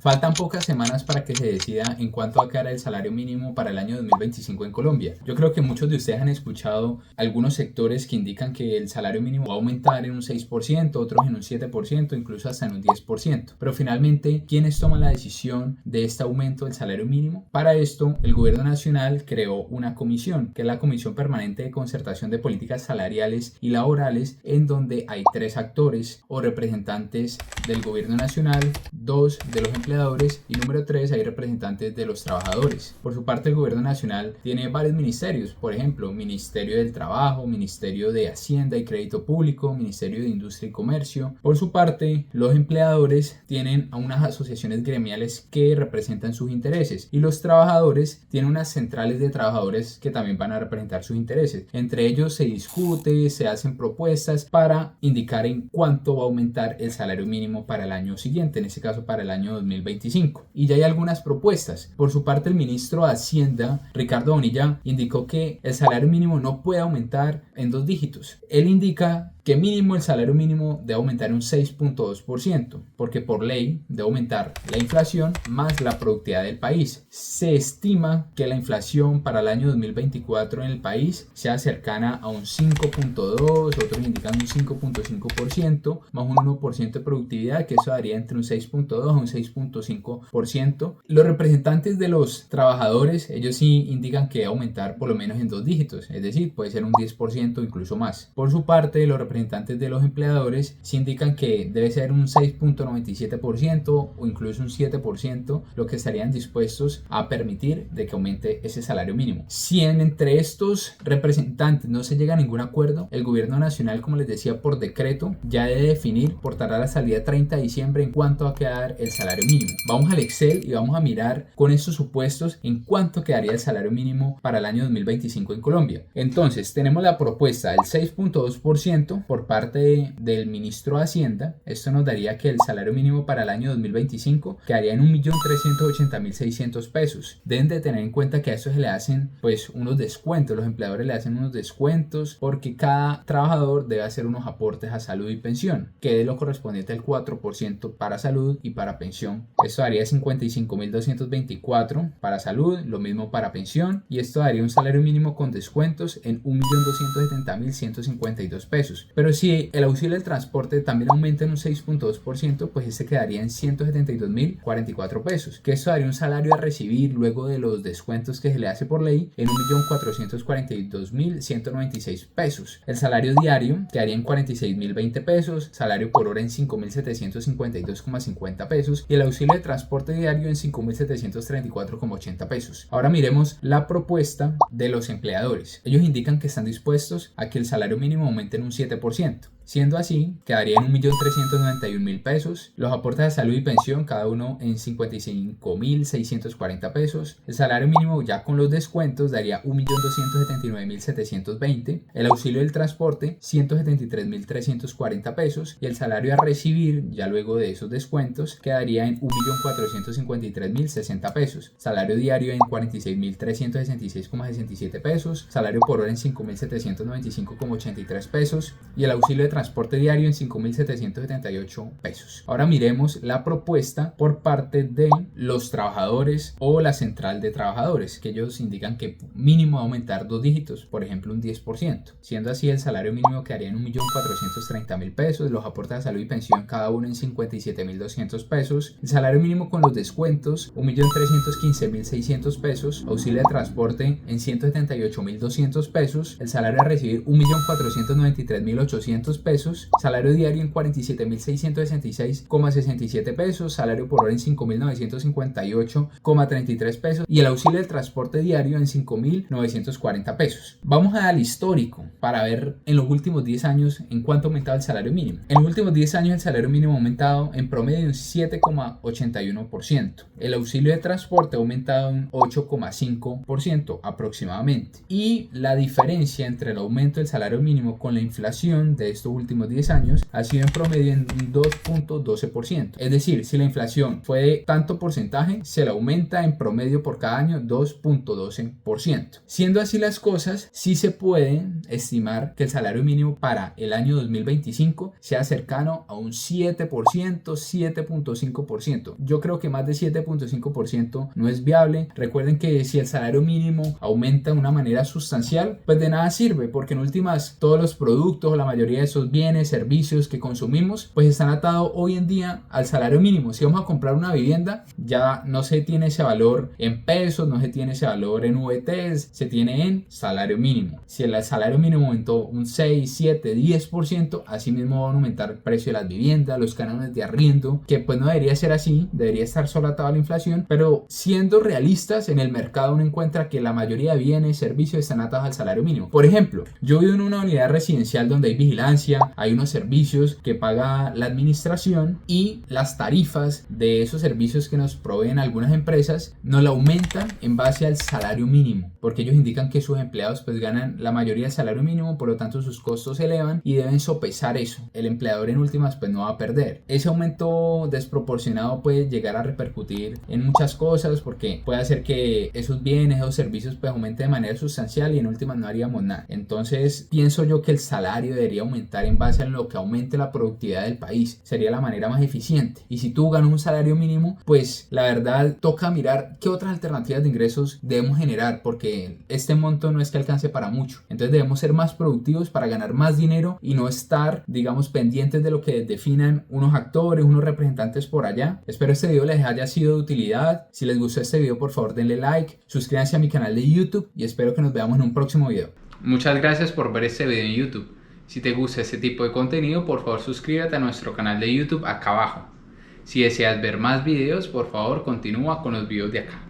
Faltan pocas semanas para que se decida en cuánto va a quedar el salario mínimo para el año 2025 en Colombia. Yo creo que muchos de ustedes han escuchado algunos sectores que indican que el salario mínimo va a aumentar en un 6%, otros en un 7%, incluso hasta en un 10%. Pero finalmente, ¿quiénes toman la decisión de este aumento del salario mínimo? Para esto, el gobierno nacional creó una comisión, que es la Comisión Permanente de Concertación de Políticas Salariales y Laborales, en donde hay 3 actores o representantes del gobierno nacional, 2 de los empleadores y número 3 hay representantes de los trabajadores. Por su parte, el gobierno nacional tiene varios ministerios, por ejemplo, Ministerio del Trabajo, Ministerio de Hacienda y Crédito Público, Ministerio de Industria y Comercio. Por su parte, los empleadores tienen a unas asociaciones gremiales que representan sus intereses y los trabajadores tienen unas centrales de trabajadores que también van a representar sus intereses. Entre ellos se discute, se hacen propuestas para indicar en cuánto va a aumentar el salario mínimo para el año siguiente, en este caso para el año 2025. Y ya hay algunas propuestas. Por su parte, el ministro de Hacienda, Ricardo Bonilla, indicó que el salario mínimo no puede aumentar en 2 dígitos. Él indica que mínimo el salario mínimo debe aumentar un 6.2%, porque por ley debe aumentar la inflación más la productividad del país. Se estima que la inflación para el año 2024 en el país sea cercana a un 5.2%, otros indican un 5.5%, más un 1% de productividad, que eso daría entre un 6.2 a un 6.5%. Los representantes de los trabajadores, ellos sí indican que debe aumentar por lo menos en 2 dígitos, es decir, puede ser un 10% o incluso más. Por su parte, los representantes de los empleadores sí indican que debe ser un 6.97% o incluso un 7% lo que estarían dispuestos a permitir de que aumente ese salario mínimo. Si entre estos representantes no se llega a ningún acuerdo, el gobierno nacional, como les decía, por decreto ya debe definir por tardar hasta el día 30 de diciembre en cuánto va a quedar el salario mínimo. Vamos al Excel y vamos a mirar con estos supuestos en cuánto quedaría el salario mínimo para el año 2025 en Colombia. Entonces tenemos la propuesta del 6.2% por parte del ministro de Hacienda. Esto nos daría que el salario mínimo para el año 2025 quedaría en 1.380.600 pesos. Deben de tener en cuenta que a eso se le hacen pues unos descuentos, los empleadores le hacen unos descuentos porque cada trabajador debe hacer unos aportes a salud y pensión, que es lo correspondiente al 4% para salud y para pensión. Esto daría 55.224 para salud, lo mismo para pensión, y esto daría un salario mínimo con descuentos en 1.270.152 pesos. Pero si el auxilio del transporte también aumenta en un 6.2%, pues este quedaría en 172.044 pesos, que esto daría un salario a recibir luego de los descuentos que se le hace por ley en 1.442.196 pesos. El salario diario quedaría en 46.020 pesos, salario por hora en 5.752,50 pesos y el auxilio de transporte diario en 5.734,80 pesos. Ahora miremos la propuesta de los empleadores. Ellos indican que están dispuestos a que el salario mínimo aumente en un 7%. Siendo así, quedaría en 1.391.000 pesos, los aportes de salud y pensión cada uno en 55.640 pesos, el salario mínimo ya con los descuentos daría 1.279.720, el auxilio del transporte 173.340 pesos y el salario a recibir ya luego de esos descuentos quedaría en 1.453.060 pesos, salario diario en 46.366,67 pesos, salario por hora en 5.795,83 pesos y el auxilio de transporte diario en 5.778 pesos. Ahora miremos la propuesta por parte de los trabajadores o la central de trabajadores, que ellos indican que mínimo va a aumentar 2 dígitos, por ejemplo un 10%. Siendo así, el salario mínimo quedaría en 1.430.000 pesos, los aportes de salud y pensión cada uno en 57.200 pesos, el salario mínimo con los descuentos 1.315.600 pesos, auxilio de transporte en 178.200 pesos, el salario a recibir 1.493.800 pesos, salario diario en 47.666,67 pesos, salario por hora en 5.958,33 pesos y el auxilio del transporte diario en 5.940 pesos. Vamos al histórico para ver en los últimos 10 años en cuánto ha aumentado el salario mínimo. En los últimos 10 años el salario mínimo ha aumentado en promedio un 7,81%. El auxilio de transporte ha aumentado un 8,5% aproximadamente. Y la diferencia entre el aumento del salario mínimo con la inflación de esto estos últimos 10 años ha sido en promedio en un 2.12%. Es decir, si la inflación fue de tanto porcentaje, se le aumenta en promedio por cada año 2.12%. Siendo así las cosas, sí se puede estimar que el salario mínimo para el año 2025 sea cercano a un 7%, 7.5%. Yo creo que más de 7.5% no es viable. Recuerden que si el salario mínimo aumenta de una manera sustancial, pues de nada sirve, porque en últimas todos los productos o la mayoría de esos bienes, servicios que consumimos, pues están atados hoy en día al salario mínimo. Si vamos a comprar una vivienda, ya no se tiene ese valor en pesos, no se tiene ese valor en VTs, se tiene en salario mínimo. Si el salario mínimo aumentó un 6, 7, 10%, así mismo van a aumentar el precio de las viviendas, los cánones de arriendo, que pues no debería ser así, debería estar solo atado a la inflación, pero siendo realistas, en el mercado uno encuentra que la mayoría de bienes, servicios están atados al salario mínimo. Por ejemplo, yo vivo en una unidad residencial donde hay vigilancia, hay unos servicios que paga la administración y las tarifas de esos servicios que nos proveen algunas empresas nos la aumentan en base al salario mínimo, porque ellos indican que sus empleados pues ganan la mayoría del salario mínimo, por lo tanto sus costos se elevan y deben sopesar eso. El empleador en últimas pues no va a perder. Ese aumento desproporcionado puede llegar a repercutir en muchas cosas, porque puede hacer que esos bienes, esos servicios pues aumenten de manera sustancial y en últimas no haríamos nada. Entonces pienso yo que el salario debería aumentar en base a lo que aumente la productividad del país. Sería la manera más eficiente. Y si tú ganas un salario mínimo, pues la verdad toca mirar qué otras alternativas de ingresos debemos generar, porque este monto no es que alcance para mucho. Entonces debemos ser más productivos para ganar más dinero y no estar, digamos, pendientes de lo que definan unos actores, unos representantes por allá. Espero este video les haya sido de utilidad. Si les gustó este video, por favor denle like, suscríbanse a mi canal de YouTube y espero que nos veamos en un próximo video. Muchas gracias por ver este video en YouTube. Si te gusta este tipo de contenido, por favor suscríbete a nuestro canal de YouTube acá abajo. Si deseas ver más videos, por favor continúa con los videos de acá.